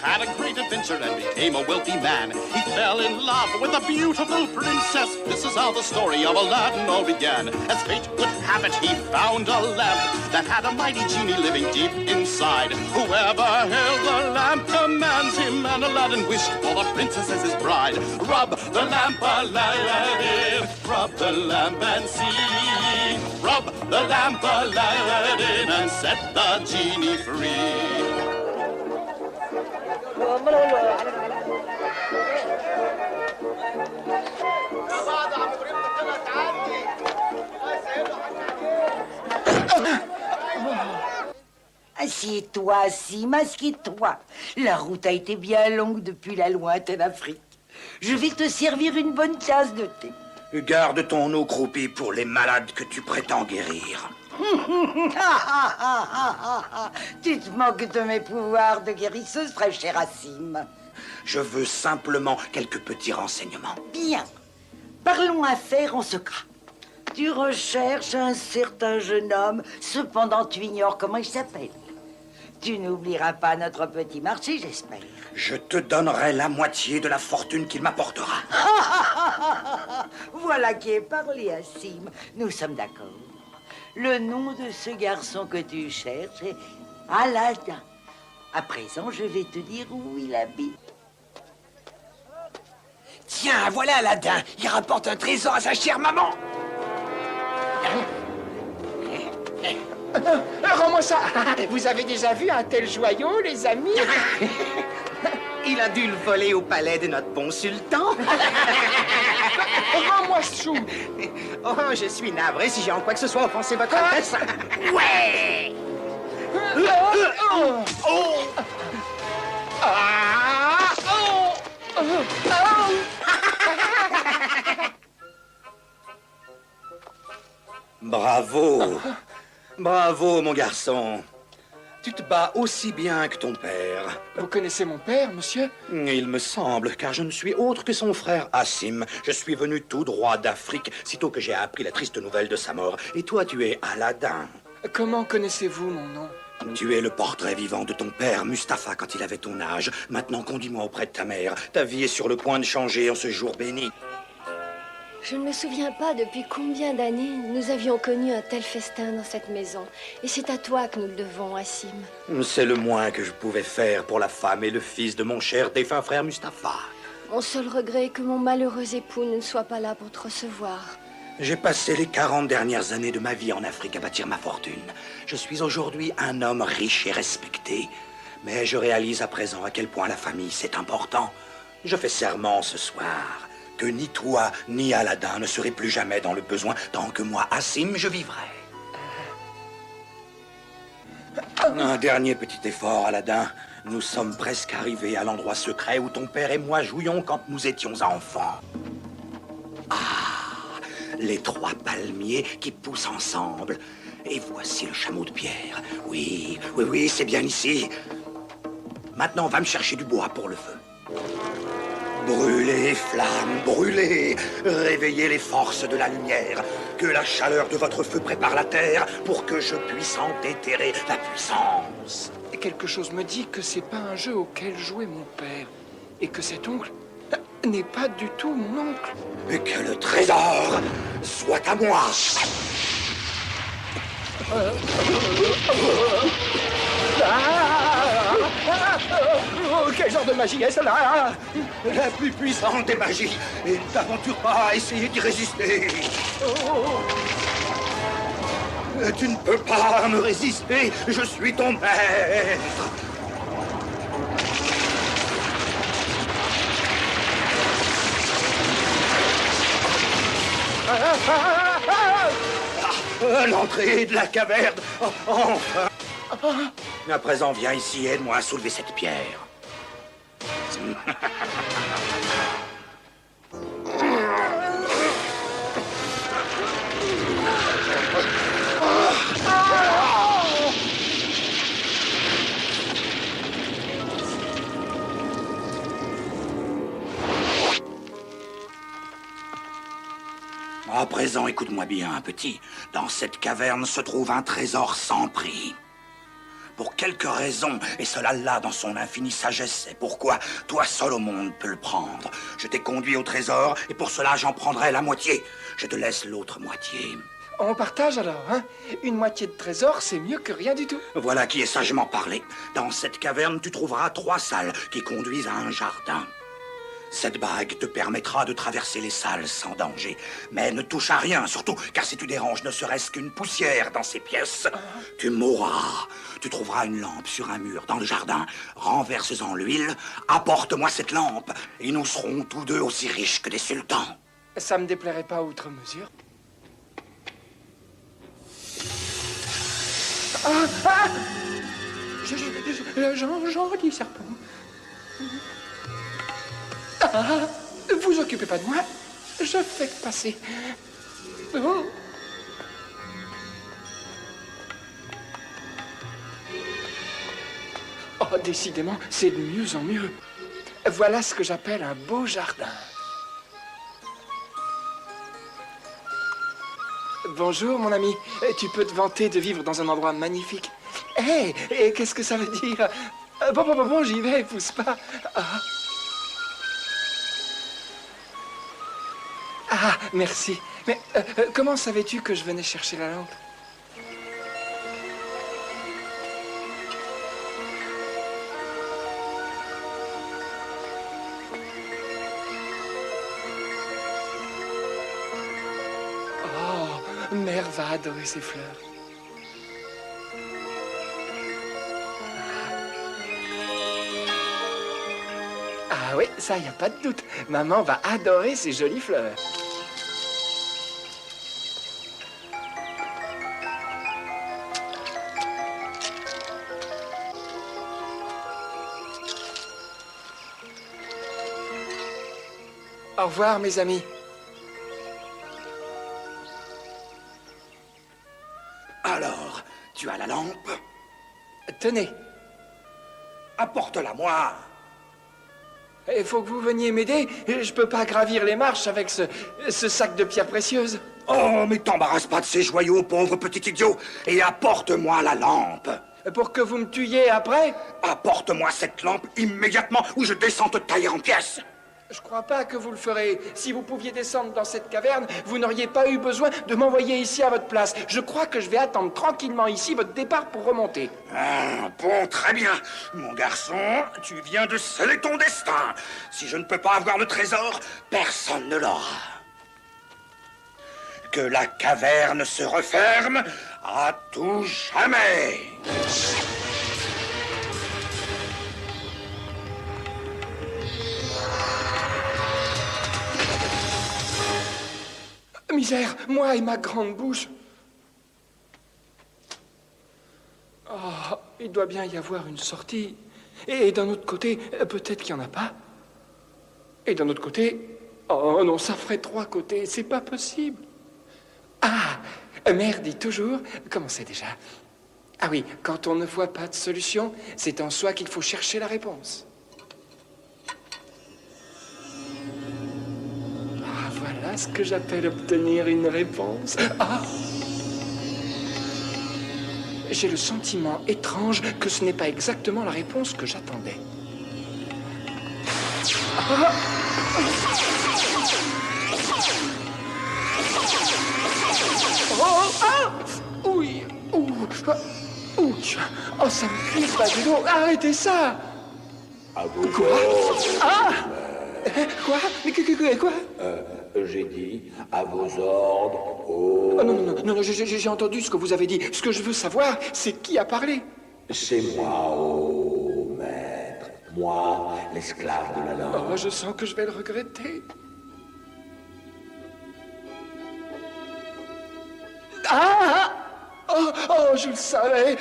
had a great adventure and became a wealthy man. He fell in love with a beautiful princess. This is how the story of Aladdin all began. As fate would have it, he found a lamp that had a mighty genie living deep inside. Whoever held the lamp commands him, and Aladdin wished for the princess as his bride. Rub the lamp, Aladdin, rub the lamp and see. Rub the lamp, Aladdin, and set the genie free. Assieds-toi, Sim, assieds-toi. La route a été bien longue depuis la lointaine Afrique. Je vais te servir une bonne tasse de thé. Garde ton eau croupie pour les malades que tu prétends guérir. Tu te moques de mes pouvoirs de guérisseuse, très cher Assim. Je veux simplement quelques petits renseignements. Bien. Parlons affaires en secret. Tu recherches un certain jeune homme, cependant tu ignores comment il s'appelle. Tu n'oublieras pas notre petit marché, j'espère. Je te donnerai la moitié de la fortune qu'il m'apportera. Voilà qui est parlé, Assim. Nous sommes d'accord. Le nom de ce garçon que tu cherches est Aladdin. À présent, je vais te dire où il habite. Tiens, voilà Aladdin. Il rapporte un trésor à sa chère maman. Rends-moi ça. Vous avez déjà vu un tel joyau, les amis? Il a dû le voler au palais de notre bon sultan. Rends-moi ce chou. Oh, je suis navré si j'ai en quoi que ce soit offensé votre adresse. Ouais. Bravo. Bravo, mon garçon. Tu te bats aussi bien que ton père. Vous connaissez mon père, monsieur? Il me semble, car je ne suis autre que son frère Assim. Je suis venu tout droit d'Afrique, sitôt que j'ai appris la triste nouvelle de sa mort. Et toi, tu es Aladdin. Comment connaissez-vous mon nom? Tu es le portrait vivant de ton père, Mustapha, quand il avait ton âge. Maintenant, conduis-moi auprès de ta mère. Ta vie est sur le point de changer en ce jour béni. Je ne me souviens pas depuis combien d'années nous avions connu un tel festin dans cette maison. Et c'est à toi que nous le devons, Assim. C'est le moins que je pouvais faire pour la femme et le fils de mon cher défunt frère Mustapha. Mon seul regret est que mon malheureux époux ne soit pas là pour te recevoir. J'ai passé les 40 dernières années de ma vie en Afrique à bâtir ma fortune. Je suis aujourd'hui un homme riche et respecté. Mais je réalise à présent à quel point la famille, c'est important. Je fais serment ce soir que ni toi, ni Aladdin ne serez plus jamais dans le besoin, tant que moi, Assim, je vivrai. Un dernier petit effort, Aladdin. Nous sommes presque arrivés à l'endroit secret où ton père et moi jouions quand nous étions enfants. Ah, les 3 palmiers qui poussent ensemble. Et voici le chameau de pierre. Oui, oui, oui, c'est bien ici. Maintenant, va me chercher du bois pour le feu. Brûlez, flammes, brûlez. Réveillez les forces de la lumière. Que la chaleur de votre feu prépare la terre pour que je puisse en déterrer la puissance. Quelque chose me dit que c'est pas un jeu auquel jouait mon père. Et que cet oncle n'est pas du tout mon oncle. Et que le trésor soit à moi. Oh, quel genre de magie est cela? La plus puissante des magies. Et ne t'aventure pas à essayer d'y résister. Tu ne peux pas me résister. Je suis ton maître. L'entrée de la caverne. Oh, enfin. À présent, viens ici, aide-moi à soulever cette pierre. À présent, écoute-moi bien, petit. Dans cette caverne se trouve un trésor sans prix. pour quelque raison, et seul Allah dans son infinie sagesse sait pourquoi, toi seul au monde peux le prendre. Je t'ai conduit au trésor, et pour cela j'en prendrai la moitié. Je te laisse l'autre moitié. On partage alors, hein? Une moitié de trésor, c'est mieux que rien du tout. Voilà qui est sagement parlé. Dans cette caverne, tu trouveras 3 salles qui conduisent à un jardin. Cette bague te permettra de traverser les salles sans danger. Mais ne touche à rien, surtout, car si tu déranges ne serait-ce qu'une poussière dans ces pièces, tu mourras. Tu trouveras une lampe sur un mur dans le jardin. Renverse-en l'huile, apporte-moi cette lampe, et nous serons tous deux aussi riches que des sultans. Ça me déplairait pas outre mesure. Gentil serpent. Vous occupez pas de moi. Je fais que passer. Oh. Oh, décidément, c'est de mieux en mieux. Voilà ce que j'appelle un beau jardin. Bonjour, mon ami. Tu peux te vanter de vivre dans un endroit magnifique. Hé, et qu'est-ce que ça veut dire? Bon, j'y vais, pousse pas. Ah, merci. Mais comment savais-tu que je venais chercher la lampe? Oh, Mère va adorer ces fleurs. Ah oui, ça, y a pas de doute. Maman va adorer ces jolies fleurs. Au revoir, mes amis. Alors, tu as la lampe? Tenez, Apporte-la-moi. il faut que vous veniez m'aider. Je peux pas gravir les marches avec ce sac de pierres précieuses. Oh, mais t'embarrasse pas de ces joyaux, pauvre petit idiot, et apporte-moi la lampe. Pour que vous me tuiez après? Apporte-moi cette lampe immédiatement ou je descends te tailler en pièces. Je crois pas que vous le ferez. Si vous pouviez descendre dans cette caverne, vous n'auriez pas eu besoin de m'envoyer ici à votre place. Je crois que je vais attendre tranquillement ici votre départ pour remonter. Ah, bon, très bien. Mon garçon, tu viens de sceller ton destin. Si je ne peux pas avoir le trésor, personne ne l'aura. Que la caverne se referme à tout jamais. Misère, moi et ma grande bouche. Oh, il doit bien y avoir une sortie. Et d'un autre côté, peut-être qu'il n'y en a pas. Et d'un autre côté, oh non, ça ferait 3 côtés, c'est pas possible. Ah, mère dit toujours, comment c'est déjà? Ah oui, quand on ne voit pas de solution, c'est en soi qu'il faut chercher la réponse. Voilà ce que j'appelle obtenir une réponse. Ah! J'ai le sentiment étrange que ce n'est pas exactement la réponse que j'attendais. Ah! Oh! Ah! Oui! Ouh! Ouh! Oh, ça me cuise pas du dos! Arrêtez ça! Quoi? Ah! Quoi? Mais quoi? J'ai dit à vos ordres. Oh. Oh, non, j'ai entendu ce que vous avez dit. Ce que je veux savoir, c'est qui a parlé. C'est moi, ô maître. Moi, l'esclave de la langue. Oh, je sens que je vais le regretter. Ah! Oh, je le savais.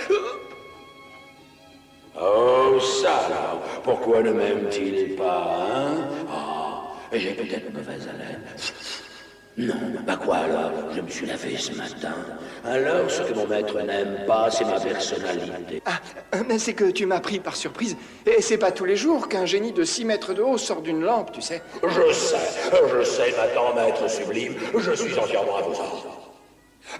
Oh, ça alors, pourquoi ne m'aime-t-il pas, hein? Ah, j'ai peut-être mauvaise haleine. Non, bah quoi alors? Je me suis lavé ce matin. Alors, ce que mon maître n'aime pas, c'est ma personnalité. Ah, mais c'est que tu m'as pris par surprise. Et c'est pas tous les jours qu'un génie de 6 mètres de haut sort d'une lampe, tu sais. Je sais, maintenant, maître sublime, je suis entièrement à vos ordres.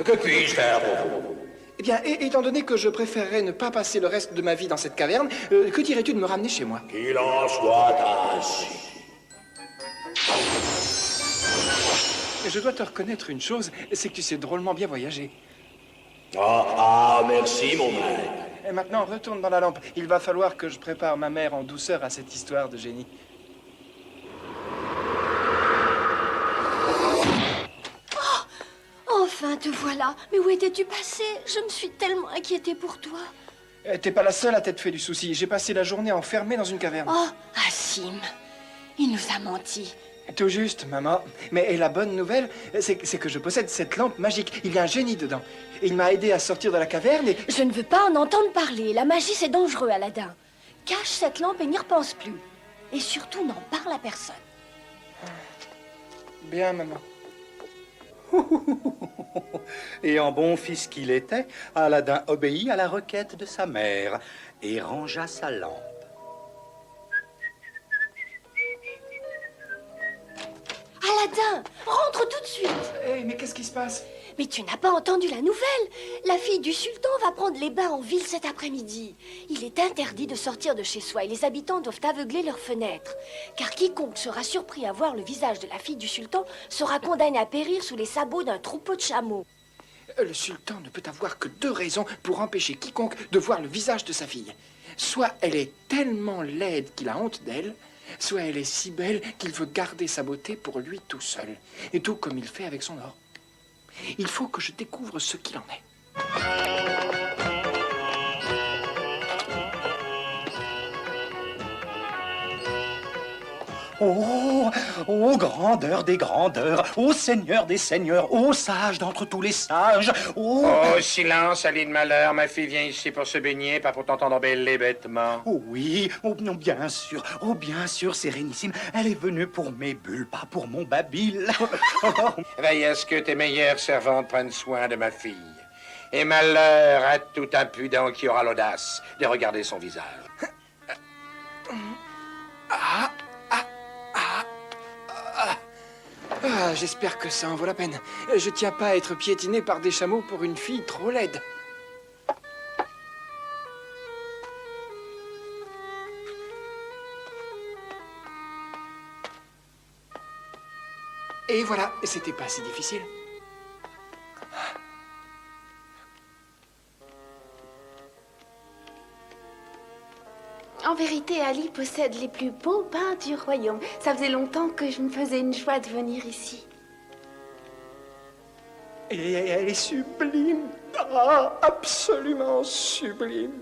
Que puis-je faire pour vous? Eh bien, étant donné que je préférerais ne pas passer le reste de ma vie dans cette caverne, que dirais-tu de me ramener chez moi? Qu'il en soit ainsi. Je dois te reconnaître une chose, c'est que tu sais drôlement bien voyager. Merci, mon maître. Et maintenant, retourne dans la lampe. Il va falloir que je prépare ma mère en douceur à cette histoire de génie. Enfin, te voilà. Mais où étais-tu passé? Je me suis tellement inquiétée pour toi. T'es pas la seule à t'être fait du souci. J'ai passé la journée enfermée dans une caverne. Oh, Assim, il nous a menti. Tout juste, maman. Mais la bonne nouvelle, c'est que je possède cette lampe magique. Il y a un génie dedans. Et il m'a aidé à sortir de la caverne et... Je ne veux pas en entendre parler. La magie, c'est dangereux, Aladdin. Cache cette lampe et n'y repense plus. Et surtout, n'en parle à personne. Bien, maman. Et en bon fils qu'il était, Aladdin obéit à la requête de sa mère et rangea sa lampe. Aladdin, rentre tout de suite. Hé, mais qu'est-ce qui se passe? Mais tu n'as pas entendu la nouvelle? La fille du sultan va prendre les bains en ville cet après-midi. Il est interdit de sortir de chez soi et les habitants doivent aveugler leurs fenêtres. Car quiconque sera surpris à voir le visage de la fille du sultan sera condamné à périr sous les sabots d'un troupeau de chameaux. Le sultan ne peut avoir que deux raisons pour empêcher quiconque de voir le visage de sa fille. Soit elle est tellement laide qu'il a honte d'elle, soit elle est si belle qu'il veut garder sa beauté pour lui tout seul. Et tout comme il fait avec son or. Il faut que je découvre ce qu'il en est. Ô grandeur des grandeurs, ô seigneur des seigneurs, ô sage d'entre tous les sages, ô... Oh, silence, Aline Malheur. Ma fille vient ici pour se baigner, pas pour t'entendre bêler bêtement. Oh oui, oh non, bien sûr, Sérénissime, elle est venue pour mes bulles, pas pour mon babil. Veille à ce que tes meilleures servantes prennent soin de ma fille. Et malheur à tout impudent qui aura l'audace de regarder son visage. Ah, j'espère que ça en vaut la peine. Je tiens pas à être piétiné par des chameaux pour une fille trop laide. Et voilà, c'était pas si difficile. En vérité, Ali possède les plus beaux bains du royaume. Ça faisait longtemps que je me faisais une joie de venir ici. Et elle est sublime. Ah, absolument sublime.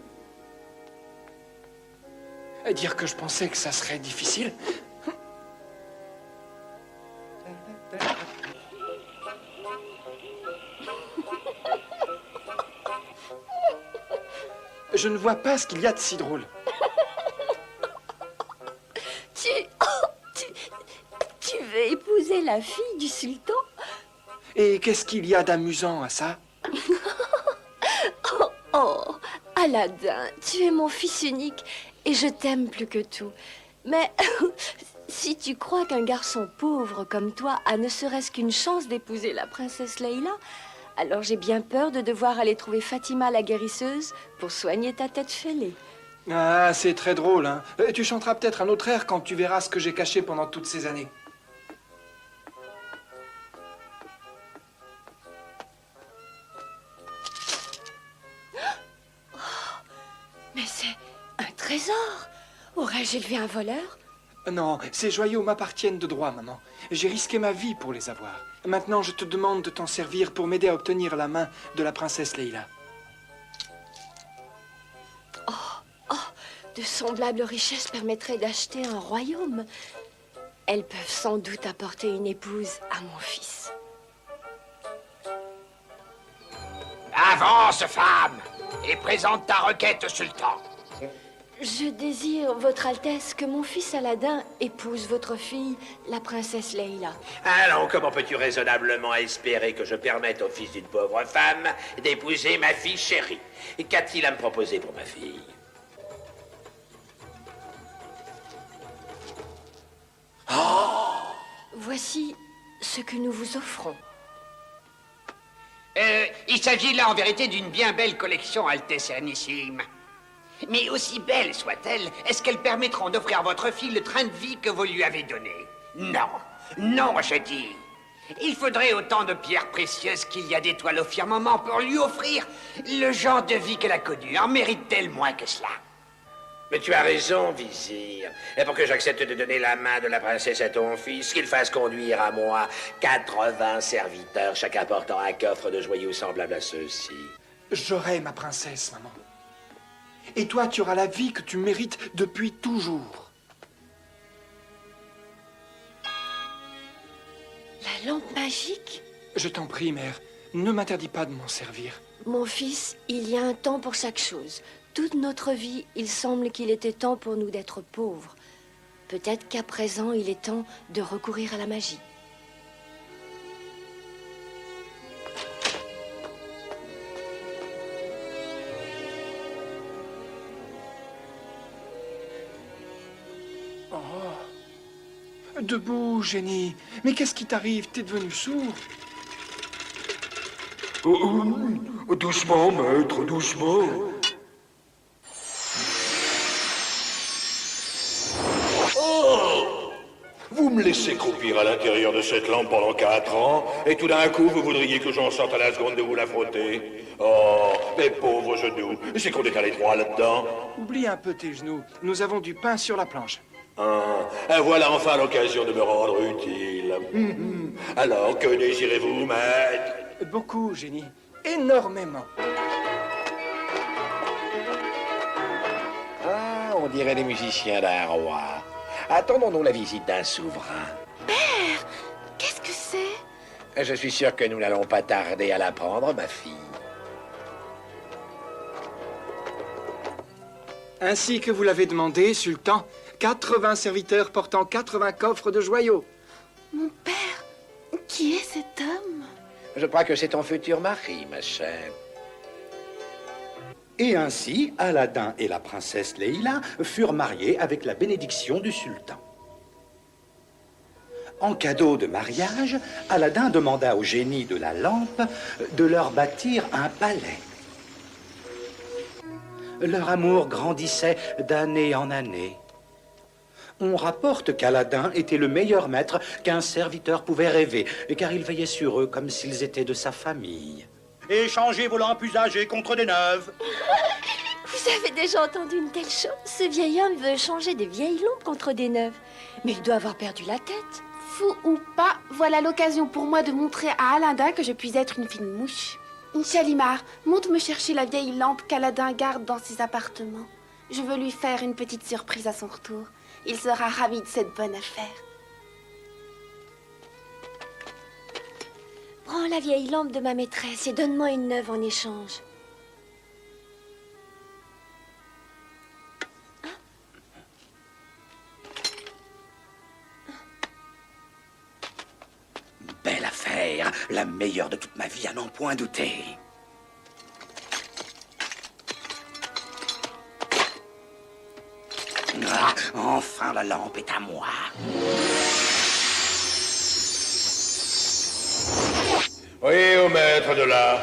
À dire que je pensais que ça serait difficile. Je ne vois pas ce qu'il y a de si drôle. Tu veux épouser la fille du sultan? Et qu'est-ce qu'il y a d'amusant à ça? Oh, Aladdin, tu es mon fils unique et je t'aime plus que tout. Mais si tu crois qu'un garçon pauvre comme toi a ne serait-ce qu'une chance d'épouser la princesse Leïla, alors j'ai bien peur de devoir aller trouver Fatima la guérisseuse pour soigner ta tête fêlée. Ah, c'est très drôle, hein. Tu chanteras peut-être un autre air quand tu verras ce que j'ai caché pendant toutes ces années. Mais c'est un trésor! Aurais-je élevé un voleur? Non, ces joyaux m'appartiennent de droit, maman. J'ai risqué ma vie pour les avoir. Maintenant, je te demande de t'en servir pour m'aider à obtenir la main de la princesse Leïla. De semblables richesses permettraient d'acheter un royaume. Elles peuvent sans doute apporter une épouse à mon fils. Avance, femme, et présente ta requête au sultan. Je désire, Votre Altesse, que mon fils Aladdin épouse votre fille, la princesse Leïla. Allons, comment peux-tu raisonnablement espérer que je permette au fils d'une pauvre femme d'épouser ma fille chérie? Et qu'a-t-il à me proposer pour ma fille? Voici ce que nous vous offrons. Il s'agit là en vérité d'une bien belle collection, Altesse Sérénissime. Mais aussi belle soit-elle, est-ce qu'elles permettront d'offrir à votre fille le train de vie que vous lui avez donné? Non, non, je dis. Il faudrait autant de pierres précieuses qu'il y a d'étoiles au firmament pour lui offrir le genre de vie qu'elle a connu. En mérite-t-elle moins que cela? Mais tu as raison, vizir. Et pour que j'accepte de donner la main de la princesse à ton fils, qu'il fasse conduire à moi 80 serviteurs, chacun portant un coffre de joyaux semblable à ceux-ci. J'aurai ma princesse, maman. Et toi, tu auras la vie que tu mérites depuis toujours. La lampe magique? Je t'en prie, mère, ne m'interdis pas de m'en servir. Mon fils, il y a un temps pour chaque chose. Toute notre vie, il semble qu'il était temps pour nous d'être pauvres. Peut-être qu'à présent, il est temps de recourir à la magie. Debout, génie. Mais qu'est-ce qui t'arrive? T'es devenu sourd? Doucement, maître, doucement. Vous me laissez croupir à l'intérieur de cette lampe pendant 4 ans, et tout d'un coup, vous voudriez que j'en sorte à la seconde de vous la frotter? Oh, mes pauvres genoux, c'est qu'on est à l'étroit là-dedans. Oublie un peu tes genoux. Nous avons du pain sur la planche. Voilà enfin l'occasion de me rendre utile. Alors, que désirez-vous, maître? Beaucoup, génie. Énormément. Ah, on dirait les musiciens d'un roi. Attendons-nous la visite d'un souverain. Père, qu'est-ce que c'est? Je suis sûr que nous n'allons pas tarder à l'apprendre, ma fille. Ainsi que vous l'avez demandé, Sultan, 80 serviteurs portant 80 coffres de joyaux. Mon père, qui est cet homme? Je crois que c'est ton futur mari, ma chère. Et ainsi, Aladdin et la princesse Leila furent mariés avec la bénédiction du sultan. En cadeau de mariage, Aladdin demanda au génie de la lampe de leur bâtir un palais. Leur amour grandissait d'année en année. On rapporte qu'Aladin était le meilleur maître qu'un serviteur pouvait rêver, car il veillait sur eux comme s'ils étaient de sa famille. Échangez vos lampes usagées contre des neuves. Vous avez déjà entendu une telle chose? Ce vieil homme veut changer des vieilles lampes contre des neuves. Mais il doit avoir perdu la tête. Fou ou pas, voilà l'occasion pour moi de montrer à Aladdin que je puis être une fine mouche. Shalimar, monte me chercher la vieille lampe qu'Aladin garde dans ses appartements. Je veux lui faire une petite surprise à son retour. Il sera ravi de cette bonne affaire. Prends la vieille lampe de ma maîtresse et donne-moi une neuve en échange. Belle affaire, la meilleure de toute ma vie à n'en point douter. Ah, enfin la lampe est à moi. Oui, au maître de l'art.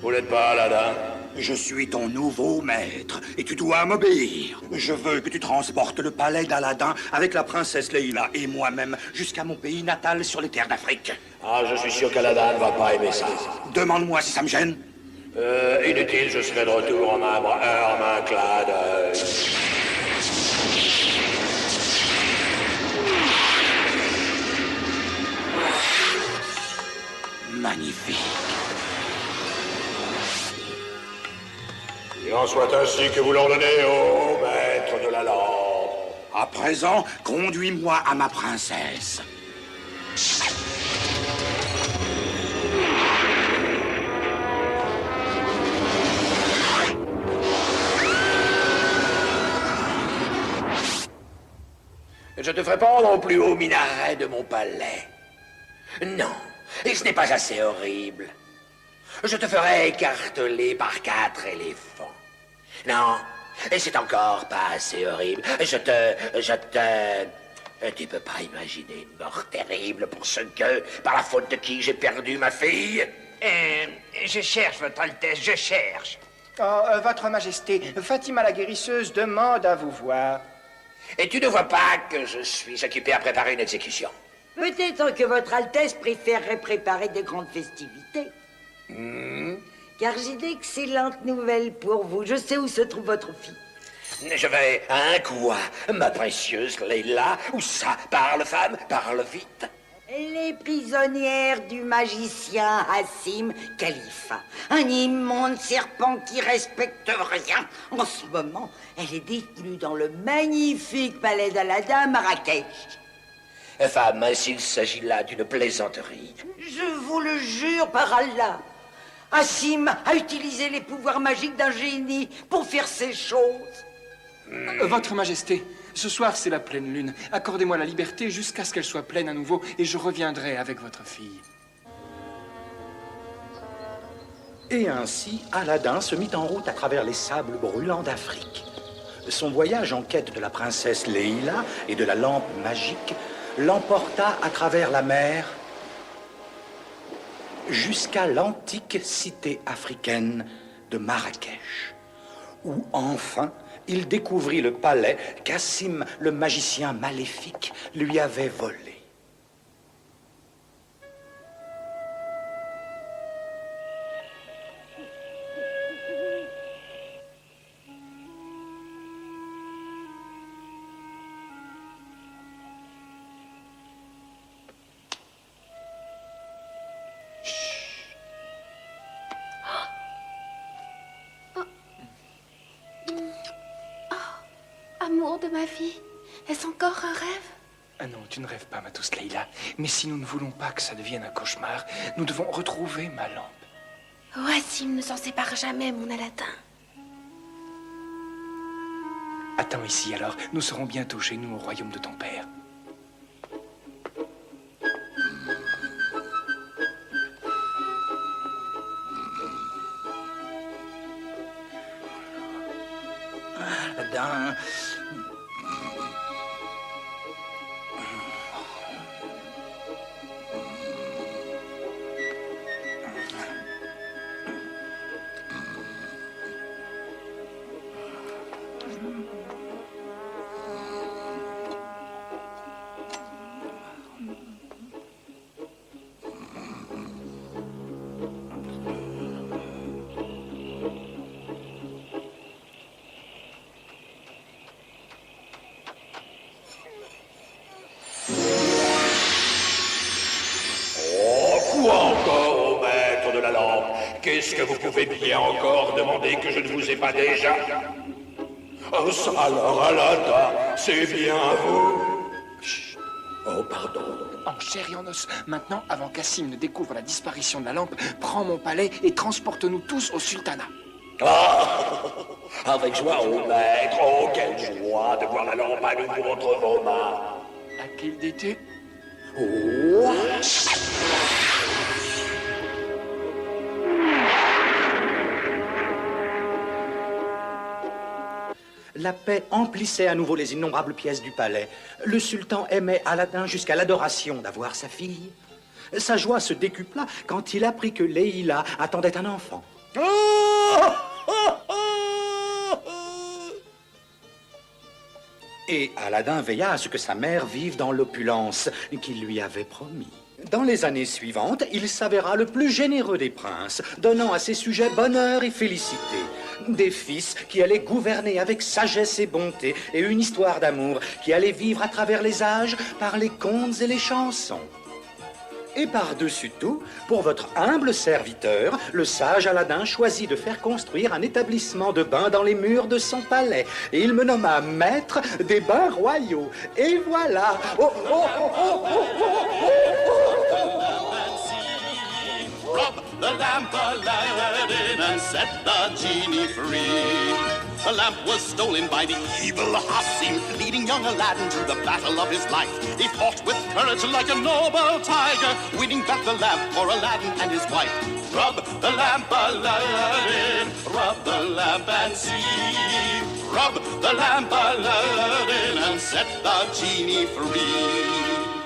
Vous n'êtes pas Aladdin? Je suis ton nouveau maître et tu dois m'obéir. Je veux que tu transportes le palais d'Aladin avec la princesse Leila et moi-même jusqu'à mon pays natal sur les terres d'Afrique. Ah, je suis sûr qu'Aladdin ne va pas aimer ça. Demande-moi si ça me gêne. Inutile, je serai de retour en un clin d'œil. Magnifique. Il en soit ainsi que vous l'ordonnez, ô maître de la lampe. À présent, conduis-moi à ma princesse. Je te ferai pendre au plus haut minaret de mon palais. Non, et ce n'est pas assez horrible. Je te ferai écarteler par 4 éléphants. Non, et c'est encore pas assez horrible. Je te Et tu peux pas imaginer une mort terrible pour ce gueux, par la faute de qui j'ai perdu ma fille? Je cherche, Votre Altesse, je cherche. Oh, Votre Majesté, Fatima la guérisseuse demande à vous voir. Et tu ne vois pas que je suis occupé à préparer une exécution? Peut-être que Votre Altesse préférerait préparer de grandes festivités. Car j'ai d'excellentes nouvelles pour vous. Je sais où se trouve votre fille. Je vais... Hein, quoi? Ma précieuse Leila? Où ça? Parle, femme, parle vite. Elle est prisonnière du magicien Hassim Khalifa, un immonde serpent qui respecte rien. En ce moment, elle est détenue dans le magnifique palais d'Aladin à Marrakech. Femme, s'il s'agit là d'une plaisanterie. Je vous le jure par Allah, Hassim a utilisé les pouvoirs magiques d'un génie pour faire ces choses. Votre Majesté, ce soir c'est la pleine lune. Accordez-moi la liberté jusqu'à ce qu'elle soit pleine à nouveau et je reviendrai avec votre fille. Et ainsi, Aladin se mit en route à travers les sables brûlants d'Afrique. Son voyage en quête de la princesse Leila et de la lampe magique l'emporta à travers la mer jusqu'à l'antique cité africaine de Marrakech, où enfin il découvrit le palais qu'Hassim, le magicien maléfique, lui avait volé. Amour de ma vie, est-ce encore un rêve? Ah non, tu ne rêves pas, ma douce Leila. Mais si nous ne voulons pas que ça devienne un cauchemar, nous devons retrouver ma lampe. Hassim ne s'en sépare jamais, mon Aladin. Attends ici alors, nous serons bientôt chez nous au royaume de ton père. Aladin... Encore au maître de la lampe, qu'est-ce que vous pouvez bien encore demander que je ne vous ai pas déjà? Oh, ça alors, Aladin, c'est bien vous? Chut. Oh, pardon. En chair et en os. Maintenant, avant qu'Hassim ne découvre la disparition de la lampe, prends mon palais et transporte-nous tous au sultanat. Ah, avec joie, oh maître, oh, quelle joie de voir la lampe à nouveau entre vos mains. À qu'il d'été? Oh. La paix emplissait à nouveau les innombrables pièces du palais. Le sultan aimait Aladin jusqu'à l'adoration d'avoir sa fille. Sa joie se décupla quand il apprit que Leila attendait un enfant. Et Aladin veilla à ce que sa mère vive dans l'opulence qu'il lui avait promis. Dans les années suivantes, il s'avéra le plus généreux des princes, donnant à ses sujets bonheur et félicité. Des fils qui allaient gouverner avec sagesse et bonté, et une histoire d'amour qui allait vivre à travers les âges par les contes et les chansons. Et par-dessus tout, pour votre humble serviteur, le sage Aladin choisit de faire construire un établissement de bains dans les murs de son palais. Et il me nomma maître des bains royaux. Et voilà. Oh, oh, oh, oh, oh, oh, Rub the lamp, Aladdin, and set the genie free. The lamp was stolen by the evil Hassim, leading young Aladdin to the battle of his life. He fought with courage like a noble tiger, winning back the lamp for Aladdin and his wife. Rub the lamp, Aladdin, rub the lamp and see. Rub the lamp, Aladdin, and set the genie free.